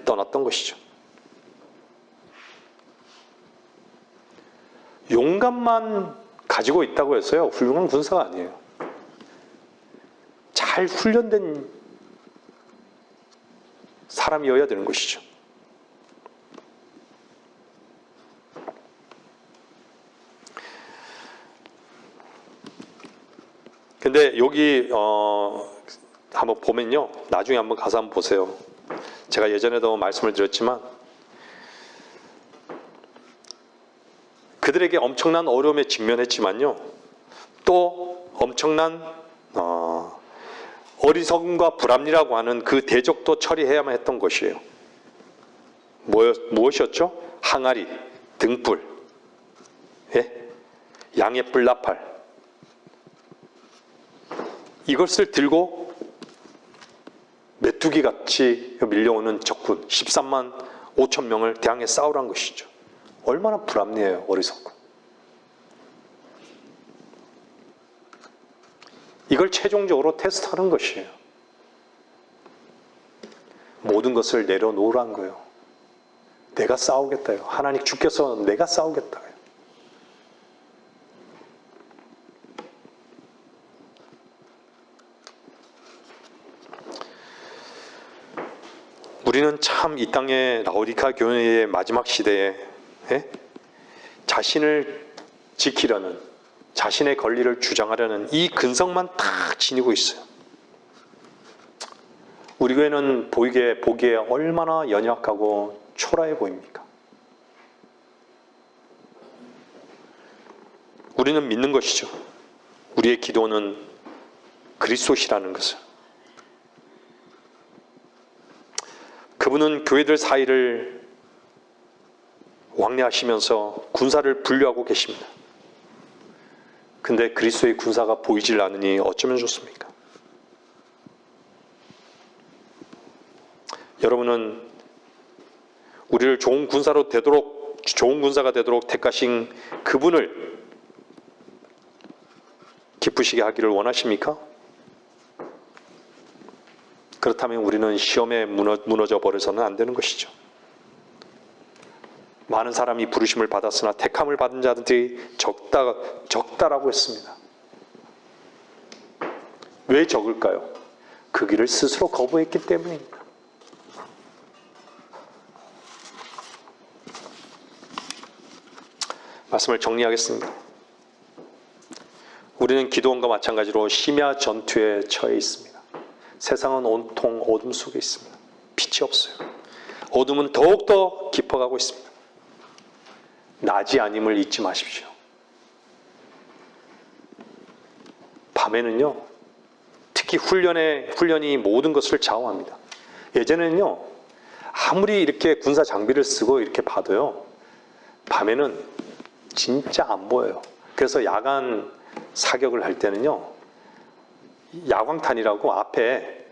떠났던 것이죠. 용감만 가지고 있다고 해서요, 훌륭한 군사가 아니에요. 잘 훈련된 사람이어야 되는 것이죠. 근데 여기 한번 보면요, 나중에 한번 가서 한번 보세요. 제가 예전에도 말씀을 드렸지만 그들에게 엄청난 어려움에 직면했지만요, 또 엄청난 어리석음과 불합리라고 하는 그 대적도 처리해야만 했던 것이에요. 무엇이었죠? 항아리, 등불, 양의 뿔나팔, 이것을 들고 메뚜기같이 밀려오는 적군 13만 5천 명을 대항해 싸우란 것이죠. 얼마나 불합리해요, 어리석고. 이걸 최종적으로 테스트하는 것이에요. 모든 것을 내려놓으란 거예요. 내가 싸우겠다요. 하나님 주께서 내가 싸우겠다요. 우리는 참 이 땅의 라오디카 교회의 마지막 시대에 자신을 지키려는, 자신의 권리를 주장하려는 이 근성만 다 지니고 있어요. 우리 교회는 보기에 얼마나 연약하고 초라해 보입니까? 우리는 믿는 것이죠. 우리의 기도는 그리스도시라는 것을. 그분은 교회들 사이를 왕래하시면서 군사를 분류하고 계십니다. 근데 그리스도의 군사가 보이질 않으니 어쩌면 좋습니까? 여러분은 우리를 좋은 군사가 되도록 택하신 그분을 기쁘시게 하기를 원하십니까? 그렇다면 우리는 시험에 무너져 버려서는 안 되는 것이죠. 많은 사람이 부르심을 받았으나 택함을 받은 자들이 적다라고 했습니다. 왜 적을까요? 그 길을 스스로 거부했기 때문입니다. 말씀을 정리하겠습니다. 우리는 기도원과 마찬가지로 심야 전투에 처해 있습니다. 세상은 온통 어둠 속에 있습니다. 빛이 없어요. 어둠은 더욱더 깊어가고 있습니다. 낮이 아님을 잊지 마십시오. 밤에는요, 특히 훈련이 모든 것을 좌우합니다. 예전에는요, 아무리 이렇게 군사 장비를 쓰고 이렇게 봐도요, 밤에는 진짜 안 보여요. 그래서 야간 사격을 할 때는요, 야광탄이라고 앞에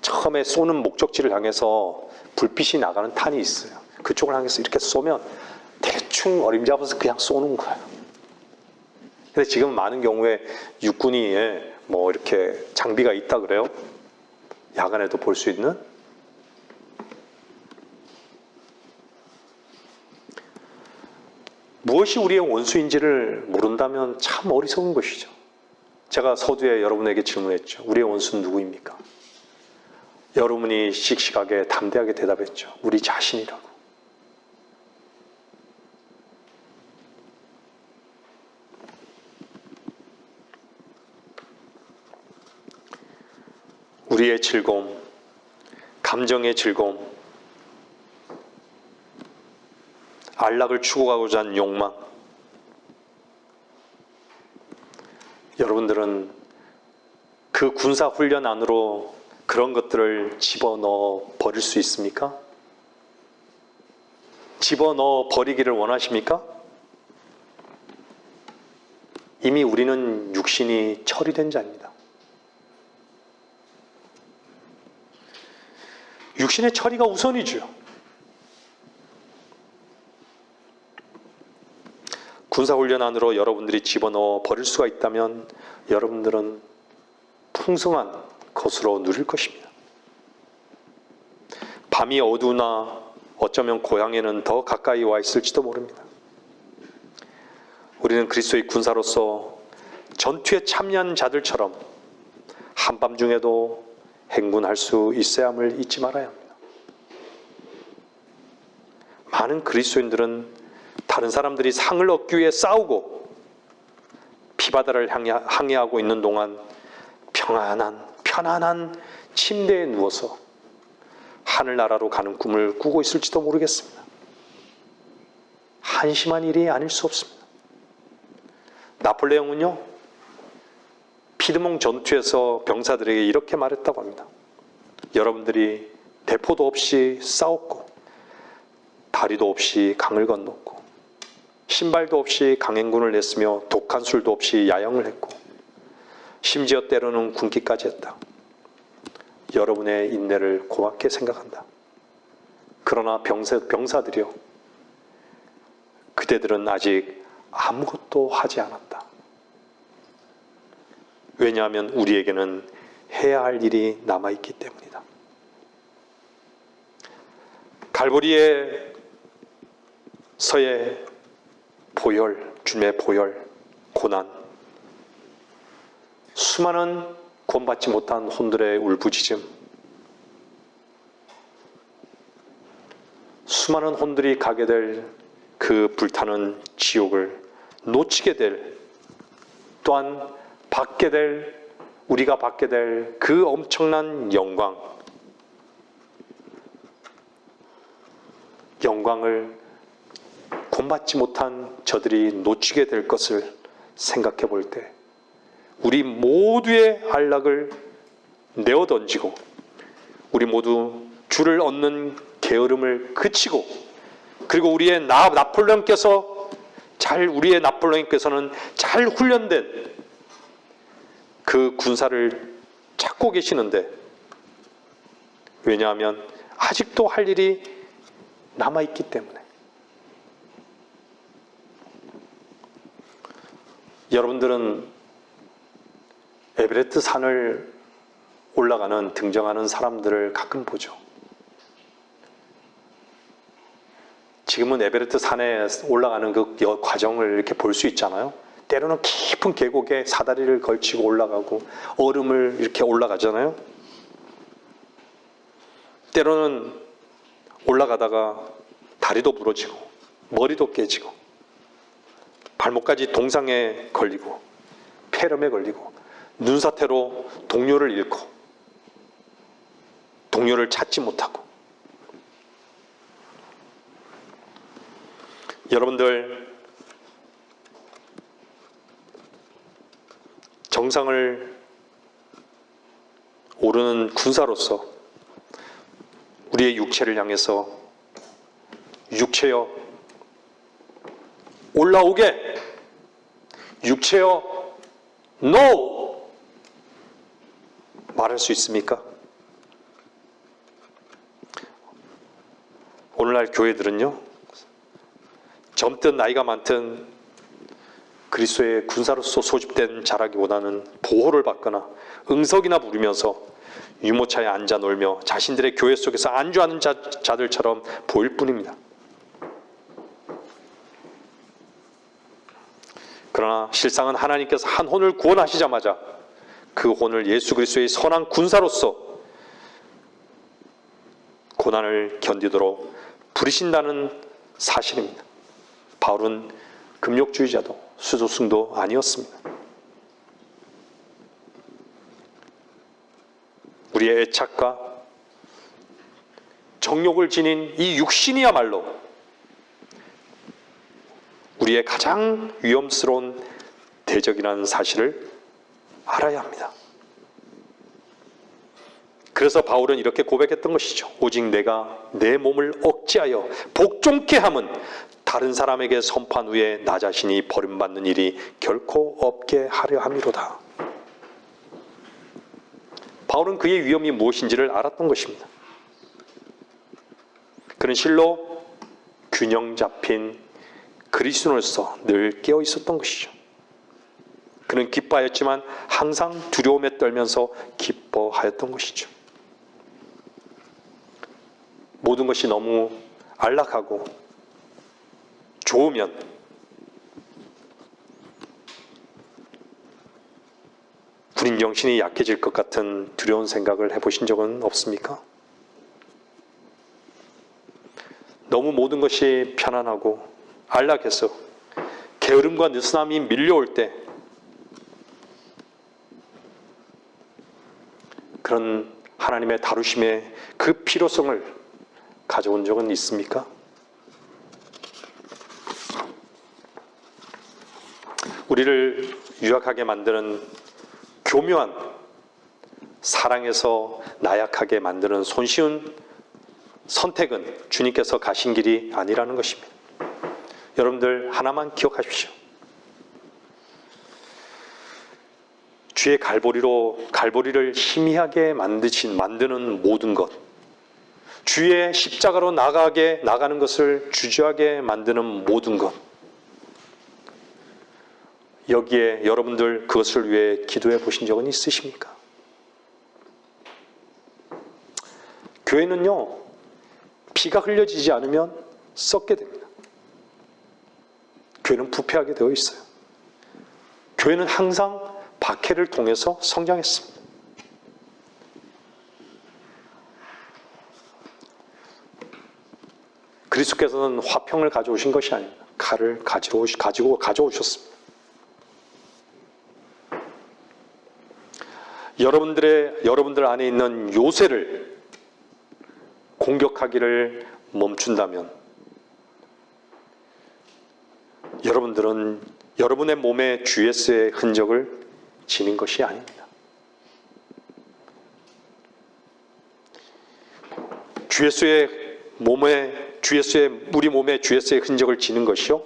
처음에 쏘는 목적지를 향해서 불빛이 나가는 탄이 있어요. 그쪽을 향해서 이렇게 쏘면 대충 어림잡아서 그냥 쏘는 거예요. 근데 지금 많은 경우에 육군이 뭐 이렇게 장비가 있다 그래요. 야간에도 볼 수 있는. 무엇이 우리의 원수인지를 모른다면 참 어리석은 것이죠. 제가 서두에 여러분에게 질문했죠. 우리의 원수는 누구입니까? 여러분이 씩씩하게 담대하게 대답했죠. 우리 자신이라고. 우리의 즐거움, 감정의 즐거움, 안락을 추구하고자 하는 욕망. 여러분들은 그 군사훈련 안으로 그런 것들을 집어넣어 버릴 수 있습니까? 집어넣어 버리기를 원하십니까? 이미 우리는 육신이 처리된 자입니다. 육신의 처리가 우선이죠. 군사훈련 안으로 여러분들이 집어넣어 버릴 수가 있다면 여러분들은 풍성한 것으로 누릴 것입니다. 밤이 어두우나 어쩌면 고향에는 더 가까이 와 있을지도 모릅니다. 우리는 그리스도의 군사로서 전투에 참여한 자들처럼 한밤중에도 행군할 수 있어야 함을 잊지 말아야 합니다. 많은 그리스도인들은 다른 사람들이 상을 얻기 위해 싸우고 피바다를 항해하고 있는 동안 편안한 침대에 누워서 하늘나라로 가는 꿈을 꾸고 있을지도 모르겠습니다. 한심한 일이 아닐 수 없습니다. 나폴레옹은요, 피드몽 전투에서 병사들에게 이렇게 말했다고 합니다. 여러분들이 대포도 없이 싸웠고 다리도 없이 강을 건넜고 신발도 없이 강행군을 냈으며 독한 술도 없이 야영을 했고 심지어 때로는 굶기까지 했다. 여러분의 인내를 고맙게 생각한다. 그러나 병사들이요, 그대들은 아직 아무것도 하지 않았다. 왜냐하면 우리에게는 해야 할 일이 남아있기 때문이다. 갈보리에서의 보혈, 주님의 보혈, 고난, 수많은 구원받지 못한 혼들의 울부짖음, 수많은 혼들이 가게 될 그 불타는 지옥을 놓치게 될, 또한 우리가 받게 될 그 엄청난 영광을 구원받지 못한 저들이 놓치게 될 것을 생각해 볼 때 우리 모두의 안락을 내어 던지고 우리 모두 주를 얻는 게으름을 그치고, 그리고 우리의 나폴레옹께서는 잘 훈련된 그 군사를 찾고 계시는데, 왜냐하면 아직도 할 일이 남아있기 때문에. 여러분들은 에베레스트 산을 올라가는, 등정하는 사람들을 가끔 보죠. 지금은 에베레스트 산에 올라가는 그 과정을 이렇게 볼 수 있잖아요. 때로는 깊은 계곡에 사다리를 걸치고 올라가고 얼음을 이렇게 올라가잖아요. 때로는 올라가다가 다리도 부러지고 머리도 깨지고 발목까지 동상에 걸리고 폐렴에 걸리고 눈사태로 동료를 잃고 동료를 찾지 못하고. 여러분들, 정상을 오르는 군사로서 우리의 육체를 향해서 육체여 올라오게, 육체여 NO 말할 수 있습니까? 오늘날 교회들은요, 젊든 나이가 많든 그리스도의 군사로서 소집된 자라기보다는 보호를 받거나 응석이나 부르면서 유모차에 앉아 놀며 자신들의 교회 속에서 안주하는 자들처럼 보일 뿐입니다. 그러나 실상은 하나님께서 한 혼을 구원하시자마자 그 혼을 예수 그리스도의 선한 군사로서 고난을 견디도록 부르신다는 사실입니다. 바울은 금욕주의자도 수도승도 아니었습니다. 우리의 애착과 정욕을 지닌 이 육신이야말로 우리의 가장 위험스러운 대적이라는 사실을 알아야 합니다. 그래서 바울은 이렇게 고백했던 것이죠. 오직 내가 내 몸을 억제하여 복종케 함은 다른 사람에게 선판 후에 나 자신이 버림받는 일이 결코 없게 하려 함이로다. 바울은 그의 위험이 무엇인지를 알았던 것입니다. 그는 실로 균형 잡힌 그리스도인으로서 늘 깨어 있었던 것이죠. 그는 기뻐하였지만 항상 두려움에 떨면서 기뻐하였던 것이죠. 모든 것이 너무 안락하고 좋으면 군인 정신이 약해질 것 같은 두려운 생각을 해보신 적은 없습니까? 너무 모든 것이 편안하고 안락해서 게으름과 느슨함이 밀려올 때 그런 하나님의 다루심의 그 필요성을 가져온 적은 있습니까? 우리를 유약하게 만드는 교묘한 사랑에서 나약하게 만드는 손쉬운 선택은 주님께서 가신 길이 아니라는 것입니다. 여러분들 하나만 기억하십시오. 주의 갈보리를 희미하게 만드는 모든 것, 주의 십자가로 나가는 것을 주저하게 만드는 모든 것, 여기에 여러분들 그것을 위해 기도해 보신 적은 있으십니까? 교회는요, 피가 흘려지지 않으면 썩게 됩니다. 교회는 부패하게 되어 있어요. 교회는 항상 박해를 통해서 성장했습니다. 그리스도께서는 화평을 가져오신 것이 아닙니다. 칼을 가져오셨습니다. 여러분들 안에 있는 요새를 공격하기를 멈춘다면 여러분들은 여러분의 몸에 주 예수의 흔적을 지닌 것이 아닙니다. 우리 몸에 주 예수의 흔적을 지는 것이요,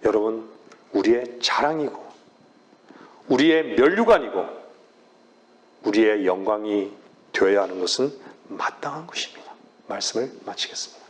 여러분, 우리의 자랑이고 우리의 면류관이고 우리의 영광이 되어야 하는 것은 마땅한 것입니다. 말씀을 마치겠습니다.